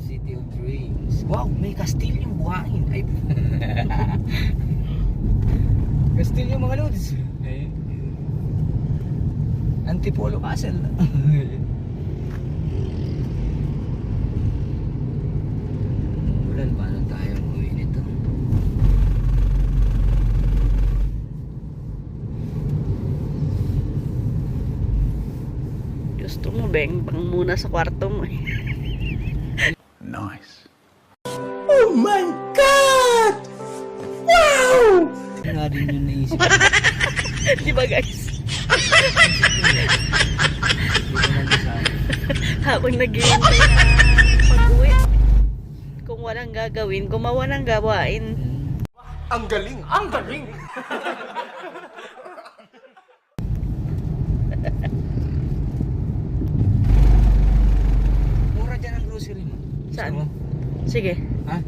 City of Dreams. Wow, may kastilyong buhangin. Ay. Kastilyo mga lods. Antipolo Castle. Ulan, paano tayo umuwi nito? Gusto mo, Beng, pang muna sa kwarto mo. Nice. Oh my God! Wow! Nga din yung naisip. Di ba, guys? Habang naghihintay na pag-uwi, kung walang gagawin, gumawa ng gawain. Ang galing! Ang galing! Mura dyan ang grocery mo. Saan? Gusto mo? Sige. Ha?